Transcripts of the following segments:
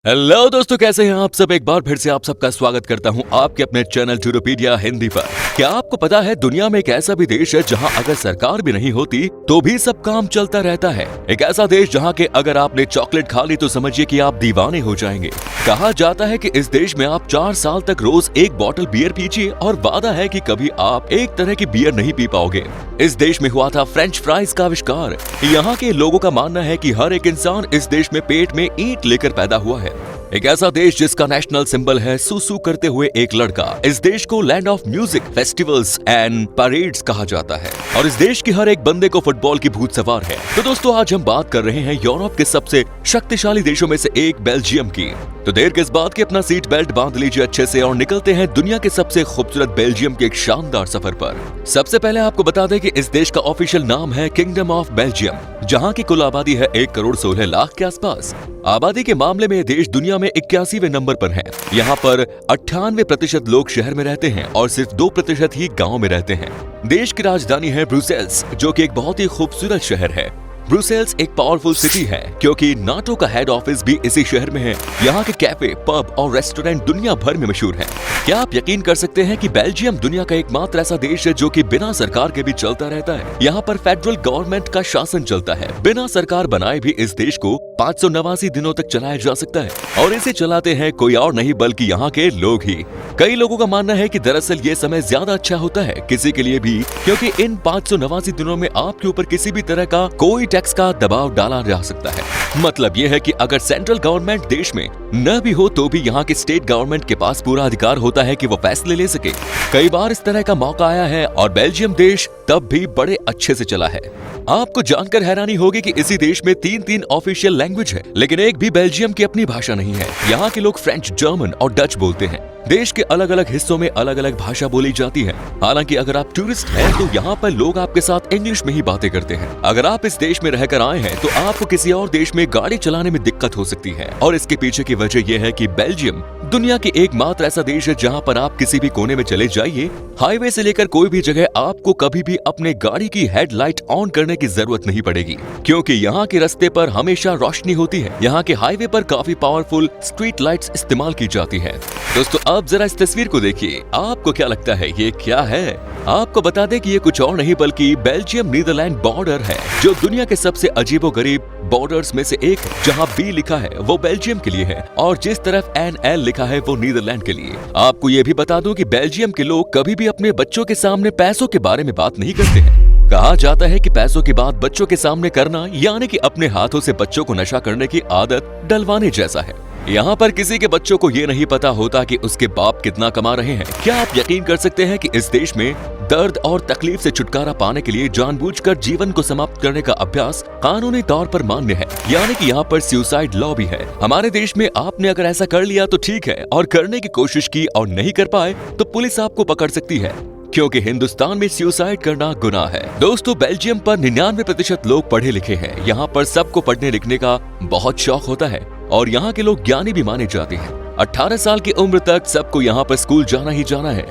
Hello दोस्तों, कैसे हैं आप सब। एक बार फिर से आप सबका स्वागत करता हूं आपके अपने चैनल यूरोपीडिया हिंदी पर। क्या आपको पता है दुनिया में एक ऐसा भी देश है जहां अगर सरकार भी नहीं होती तो भी सब काम चलता रहता है। एक ऐसा देश जहां के अगर आपने चॉकलेट खा ली तो समझिए कि आप दीवाने हो जाएंगे। कहा जाता है कि इस देश में आप 4 साल तक रोज एक बॉटल बियर पीजिए और वादा है कि कभी आप एक तरह की बियर नहीं पी पाओगे। इस देश में हुआ था फ्रेंच फ्राइज का आविष्कार। यहाँ के लोगों का मानना है कि हर एक इंसान इस देश में पेट में ईंट लेकर पैदा हुआ है। एक ऐसा देश जिसका नेशनल सिंबल है सुसु करते हुए एक लड़का। इस देश को land of music, festivals and parades कहा जाता है और इस देश की हर एक बंदे को फुटबॉल की भूत सवार है। तो दोस्तों, आज हम बात कर रहे हैं यूरोप के सबसे शक्तिशाली देशों में से एक बेल्जियम की। तो देर किस बात की, अपना सीट बेल्ट बांध लीजिए अच्छे से और निकलते हैं दुनिया के सबसे खूबसूरत बेल्जियम के एक शानदार सफर पर। सबसे पहले आपको बता दें कि इस देश का ऑफिशियल नाम है किंगडम ऑफ बेल्जियम, जहां की कुल आबादी है 1 करोड़ 16 लाख के आसपास। आबादी के मामले में यह देश दुनिया में 81वें नंबर पर है। यहाँ पर 98% लोग शहर में रहते हैं और सिर्फ 2% ही गाँव में रहते हैं। देश की राजधानी है ब्रुसेल्स, जो कि एक बहुत ही खूबसूरत शहर है। ब्रुसेल्स एक पावरफुल सिटी है क्योंकि नाटो का हेड ऑफिस भी इसी शहर में है। यहाँ के कैफे, पब और रेस्टोरेंट दुनिया भर में मशहूर हैं। क्या आप यकीन कर सकते हैं कि बेल्जियम दुनिया का एकमात्र ऐसा देश है जो कि बिना सरकार के भी चलता रहता है। यहाँ पर फेडरल गवर्नमेंट का शासन चलता है। बिना सरकार बनाए भी इस देश को 589 दिनों तक चलाया जा सकता है और इसे चलाते हैं कोई और नहीं बल्कि यहाँ के लोग ही। कई लोगों का मानना है कि दरअसल ये समय ज्यादा अच्छा होता है किसी के लिए भी, क्योंकि इन 589 दिनों में आपके ऊपर किसी भी तरह का कोई टैक्स का दबाव डाला जा सकता है। मतलब यह है कि अगर सेंट्रल गवर्नमेंट देश में न भी हो तो भी यहाँ के स्टेट गवर्नमेंट के पास पूरा अधिकार होता है कि वो फैसले ले सके। कई बार इस तरह का मौका आया है और बेल्जियम देश तब भी बड़े अच्छे से चला है। आपको जानकर हैरानी होगी कि इसी देश में 3 ऑफिशियल लैंग्वेज है, लेकिन एक भी बेल्जियम की अपनी भाषा नहीं है। यहाँ के लोग फ्रेंच, जर्मन और डच बोलते हैं। देश के अलग अलग हिस्सों में अलग अलग भाषा बोली जाती है। हालांकि अगर आप टूरिस्ट हैं तो यहाँ पर लोग आपके साथ इंग्लिश में ही बातें करते हैं। अगर आप इस देश में रहकर आए हैं तो आपको किसी और देश में गाड़ी चलाने में दिक्कत हो सकती है और इसके पीछे की वजह यह है कि बेल्जियम दुनिया की एकमात्र ऐसा देश है जहाँ पर आप किसी भी कोने में चले जाइए, हाईवे से लेकर कोई भी जगह आपको कभी भी अपने गाड़ी की हेडलाइट ऑन करने की जरूरत नहीं पड़ेगी, क्योंकि यहाँ के रास्ते पर हमेशा रोशनी होती है। यहाँ के हाईवे पर काफी पावरफुल स्ट्रीट लाइट्स इस्तेमाल की जाती है। दोस्तों, आप जरा इस तस्वीर को देखिए, आपको क्या लगता है ये क्या है? आपको बता दें कि ये कुछ और नहीं बल्कि बेल्जियम नीदरलैंड बॉर्डर है, जो दुनिया के सबसे अजीबोगरीब बॉर्डर्स में से एक है। जहां बी लिखा है वो बेल्जियम के लिए है और जिस तरफ NL लिखा है वो नीदरलैंड के लिए। आपको ये भी बता दूं कि बेल्जियम के लोग कभी भी अपने बच्चों के सामने पैसों के बारे में बात नहीं करते हैं। कहा जाता है कि पैसों की बात बच्चों के सामने करना यानी कि अपने हाथों से बच्चों को नशा करने की आदत डलवाने जैसा है। यहाँ पर किसी के बच्चों को ये नहीं पता होता कि उसके बाप कितना कमा रहे हैं। क्या आप यकीन कर सकते हैं कि इस देश में दर्द और तकलीफ से छुटकारा पाने के लिए जानबूझकर जीवन को समाप्त करने का अभ्यास कानूनी तौर पर मान्य है, यानी कि यहाँ पर सुसाइड लॉ भी है। हमारे देश में आपने अगर ऐसा कर लिया तो ठीक है, और करने की कोशिश की और नहीं कर पाए तो पुलिस आपको पकड़ सकती है, क्योंकि हिंदुस्तान में सुसाइड करना गुनाह है। दोस्तों, बेल्जियम पर 99% लोग पढ़े लिखे हैं। यहाँ पर सबको पढ़ने लिखने का बहुत शौक होता है और यहाँ के लोग ज्ञानी भी माने जाते हैं। 18 साल की उम्र तक सबको यहाँ पर स्कूल जाना ही जाना है,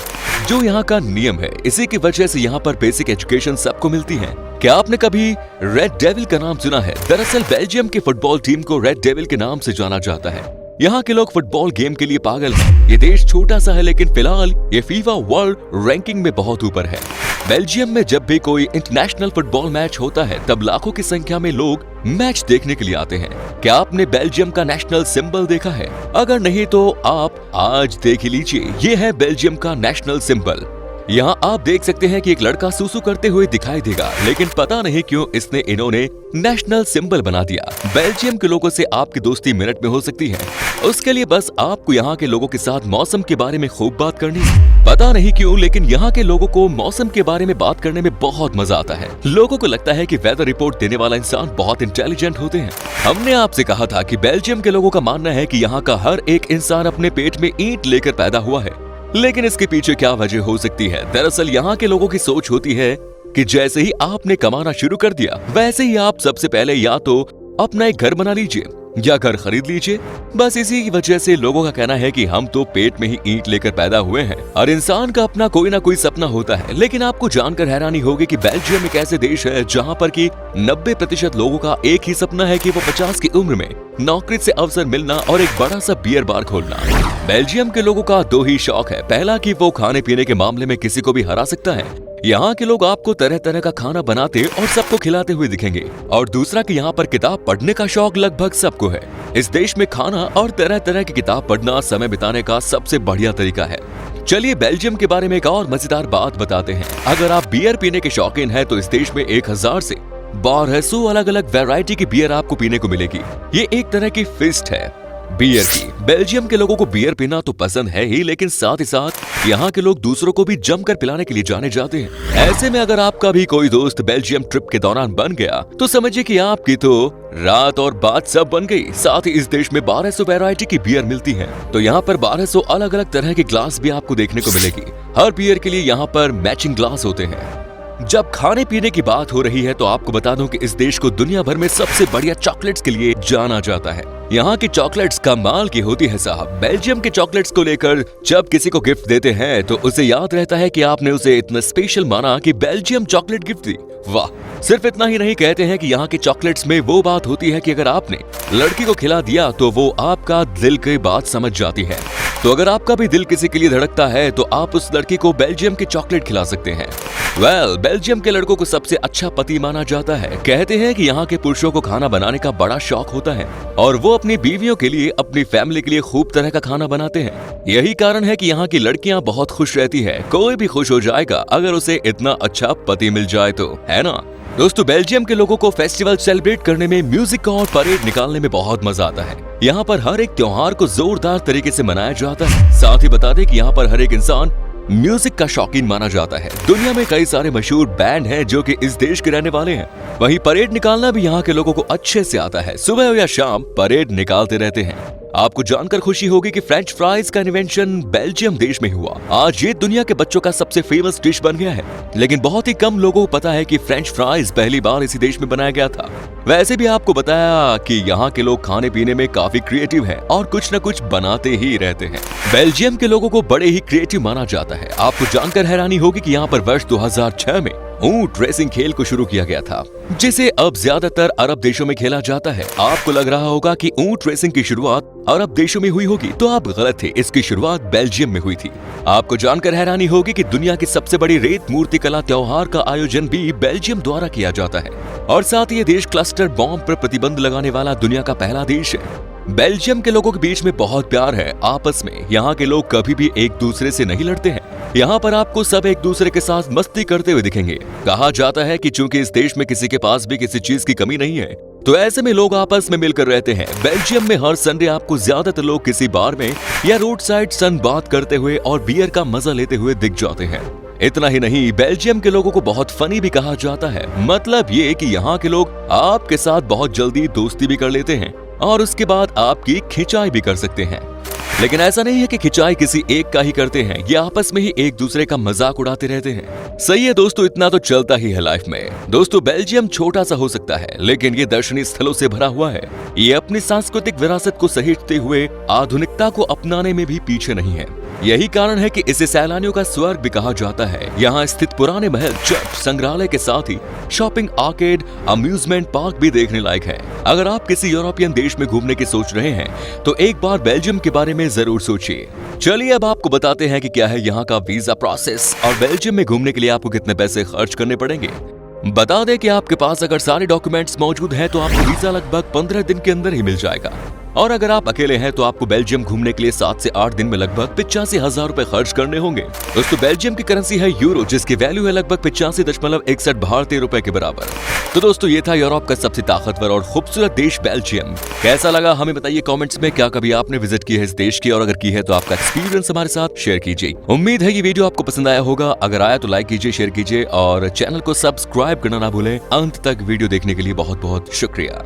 जो यहाँ का नियम है। इसी की वजह से यहाँ पर बेसिक एजुकेशन सबको मिलती है। क्या आपने कभी रेड डेविल का नाम सुना है? दरअसल बेल्जियम की फुटबॉल टीम को रेड डेविल के नाम से जाना जाता है। यहाँ के लोग फुटबॉल गेम के लिए पागल हैं। ये देश छोटा सा है लेकिन फिलहाल ये फीफा वर्ल्ड रैंकिंग में बहुत ऊपर है। बेल्जियम में जब भी कोई इंटरनेशनल फुटबॉल मैच होता है तब लाखों की संख्या में लोग मैच देखने के लिए आते हैं। क्या आपने बेल्जियम का नेशनल सिंबल देखा है? अगर नहीं तो आप आज देख ही लीजिए। ये है बेल्जियम का नेशनल सिंबल। यहाँ आप देख सकते हैं कि एक लड़का सुसु करते हुए दिखाई देगा, लेकिन पता नहीं क्यों इन्होंने नेशनल सिंबल बना दिया। बेल्जियम के लोगों से आपकी दोस्ती मिनट में हो सकती है। उसके लिए बस आपको यहाँ के लोगों के साथ मौसम के बारे में खूब बात करनी है। पता नहीं क्यों लेकिन यहाँ के लोगों को मौसम के बारे में बात करने में बहुत मजा आता है। लोगों को लगता है कि वेदर रिपोर्ट देने वाला इंसान बहुत इंटेलिजेंट होते हैं। हमने आपसे कहा था कि बेल्जियम के लोगों का मानना है कि यहाँ का हर एक इंसान अपने पेट में ईंट लेकर पैदा हुआ है, लेकिन इसके पीछे क्या वजह हो सकती है? दरअसल यहाँ के लोगों की सोच होती है कि जैसे ही आपने कमाना शुरू कर दिया वैसे ही आप सबसे पहले या तो अपना एक घर बना लीजिए या घर खरीद लीजिए। बस इसी की वजह से लोगों का कहना है कि हम तो पेट में ही ईंट लेकर पैदा हुए हैं। हर इंसान का अपना कोई ना कोई सपना होता है, लेकिन आपको जानकर हैरानी होगी कि बेल्जियम एक ऐसे देश है जहां पर कि 90% लोगों का एक ही सपना है कि वो 50 की उम्र में नौकरी से अवसर मिलना और एक बड़ा सा बियर बार खोलना। बेल्जियम के लोगों का दो ही शौक है, पहला कि वो खाने पीने के मामले में किसी को भी हरा सकता है। यहाँ के लोग आपको तरह तरह का खाना बनाते और सबको खिलाते हुए दिखेंगे, और दूसरा कि यहाँ पर किताब पढ़ने का शौक लगभग सबको है। इस देश में खाना और तरह तरह की किताब पढ़ना समय बिताने का सबसे बढ़िया तरीका है। चलिए बेल्जियम के बारे में एक और मजेदार बात बताते हैं। अगर आप बियर पीने के शौकीन हैं तो इस देश में 1000 से 1200 अलग अलग वैरायटी की बियर आपको पीने को मिलेगी। ये एक तरह की फिस्ट है बियर की। बेल्जियम के लोगों को बियर पीना तो पसंद है ही, लेकिन साथ ही साथ यहाँ के लोग दूसरों को भी जमकर पिलाने के लिए जाने जाते हैं। ऐसे में अगर आपका भी कोई दोस्त बेल्जियम ट्रिप के दौरान बन गया तो समझिए कि आपकी तो रात और बात सब बन गई। साथ ही इस देश में 1200 वैरायटी की बियर मिलती है, तो यहाँ पर 1200 अलग अलग तरह के ग्लास भी आपको देखने को मिलेगी। हर बियर के लिए यहाँ पर मैचिंग ग्लास होते हैं। जब खाने पीने की बात हो रही है तो आपको बता दूं कि इस देश को दुनिया भर में सबसे बढ़िया चॉकलेट्स के लिए जाना जाता है। यहाँ की चॉकलेट्स कमाल की होती है साहब। बेल्जियम के चॉकलेट्स को लेकर जब किसी को गिफ्ट देते हैं तो उसे याद रहता है कि आपने उसे इतना स्पेशल माना कि बेल्जियम चॉकलेट गिफ्ट दी। वाह, सिर्फ इतना ही नहीं, कहते हैं कि यहाँ के चॉकलेट्स में वो बात होती है कि अगर आपने लड़की को खिला दिया तो वो आपका दिल की बात समझ जाती है। तो अगर आपका भी दिल किसी के लिए धड़कता है तो आप उस लड़की को बेल्जियम के चॉकलेट खिला सकते हैं। बेल्जियम के लड़कों को सबसे अच्छा पति माना जाता है। कहते हैं कि यहाँ के पुरुषों को खाना बनाने का बड़ा शौक होता है और वो अपनी बीवियों के लिए, अपनी फैमिली के लिए खूब तरह का खाना बनाते हैं। यही कारण है कि यहाँ की लड़कियाँ बहुत खुश रहती है। कोई भी खुश हो जाएगा अगर उसे इतना अच्छा पति मिल जाए तो, है ना दोस्तों। बेल्जियम के लोगों को फेस्टिवल सेलिब्रेट करने में, म्यूजिक और परेड निकालने में बहुत मजा आता है। यहाँ पर हर एक त्योहार को जोरदार तरीके से मनाया जाता है। साथ ही बता दें कि यहाँ पर हर एक इंसान म्यूजिक का शौकीन माना जाता है। दुनिया में कई सारे मशहूर बैंड हैं जो कि इस देश के रहने वाले हैं। वहीं परेड निकालना भी यहाँ के लोगों को अच्छे से आता है। सुबह हो या शाम परेड निकालते रहते हैं। आपको जानकर खुशी होगी कि फ्रेंच फ्राइज का इन्वेंशन बेल्जियम देश में हुआ। आज ये दुनिया के बच्चों का सबसे फेमस डिश बन गया है, लेकिन बहुत ही कम लोगों को पता है कि फ्रेंच फ्राइज पहली बार इसी देश में बनाया गया था। वैसे भी आपको बताया कि यहाँ के लोग खाने पीने में काफी क्रिएटिव हैं और कुछ न कुछ बनाते ही रहते हैं। बेल्जियम के लोगों को बड़े ही क्रिएटिव माना जाता है। आपको जानकर हैरानी होगी कि यहाँ पर वर्ष 2006 में ऊंट रेसिंग खेल को शुरू किया गया था, जिसे अब ज्यादातर अरब देशों में खेला जाता है। आपको लग रहा होगा कि ऊंट रेसिंग की शुरुआत अरब देशों में हुई होगी, तो आप गलत थे। इसकी शुरुआत बेल्जियम में हुई थी। आपको जानकर हैरानी होगी कि दुनिया की सबसे बड़ी रेत मूर्ति कला त्योहार का आयोजन भी बेल्जियम द्वारा किया जाता है, और साथ ही ये देश क्लस्टर बॉम्ब पर प्रतिबंध लगाने वाला दुनिया का पहला देश है। बेल्जियम के लोगों के बीच में बहुत प्यार है आपस में। यहाँ के लोग कभी भी एक दूसरे से नहीं लड़ते हैं। यहाँ पर आपको सब एक दूसरे के साथ मस्ती करते हुए दिखेंगे। कहा जाता है कि चूंकि इस देश में किसी के पास भी किसी चीज की कमी नहीं है, तो ऐसे में लोग आपस में मिलकर रहते हैं। बेल्जियम में हर संडे आपको ज्यादातर लोग किसी बार में या रोड साइड सन बात करते हुए और बियर का मजा लेते हुए दिख जाते हैं। इतना ही नहीं, बेल्जियम के लोगों को बहुत फनी भी कहा जाता है। मतलब ये कि यहाँ के लोग आपके साथ बहुत जल्दी दोस्ती भी कर लेते हैं और उसके बाद आपकी खिंचाई भी कर सकते हैं। लेकिन ऐसा नहीं है कि खिंचाई किसी एक का ही करते हैं, ये आपस में ही एक दूसरे का मजाक उड़ाते रहते हैं। सही है दोस्तों, इतना तो चलता ही है लाइफ में। दोस्तों बेल्जियम छोटा सा हो सकता है, लेकिन ये दर्शनीय स्थलों से भरा हुआ है। ये अपनी सांस्कृतिक विरासत को सहेजते हुए आधुनिकता को अपनाने में भी पीछे नहीं है। यही कारण है कि इसे सैलानियों का स्वर्ग भी कहा जाता है। यहाँ स्थित पुराने महल, चर्च, संग्रहालय के साथ ही शॉपिंग, आर्केड, अम्यूजमेंट पार्क भी देखने लायक है। अगर आप किसी यूरोपियन देश में घूमने की सोच रहे हैं तो एक बार बेल्जियम के बारे में जरूर सोचिए। चलिए अब आपको बताते हैं कि क्या है यहाँ का वीजा प्रोसेस और बेल्जियम में घूमने के लिए आपको कितने पैसे खर्च करने पड़ेंगे। बता दें कि आपके पास अगर सारे डॉक्यूमेंट्स मौजूद हैं तो आपको वीजा लगभग 15 दिन के अंदर ही मिल जाएगा, और अगर आप अकेले हैं तो आपको बेल्जियम घूमने के लिए 7 से 8 दिन में लगभग 85,000 रुपए खर्च करने होंगे। दोस्तों बेल्जियम की करेंसी है यूरो, जिसकी वैल्यू है लगभग 85.61 भारतीय रुपए के बराबर। तो दोस्तों ये था यूरोप का सबसे ताकतवर और खूबसूरत देश बेल्जियम। कैसा लगा हमें बताइए कमेंट्स में। क्या कभी आपने विजिट की है इस देश की, और अगर की है तो आपका एक्सपीरियंस हमारे साथ शेयर कीजिए। उम्मीद है ये वीडियो आपको पसंद आया होगा। अगर आया तो लाइक कीजिए, शेयर कीजिए और चैनल को सब्सक्राइब करना ना भूलें। अंत तक वीडियो देखने के लिए बहुत बहुत शुक्रिया।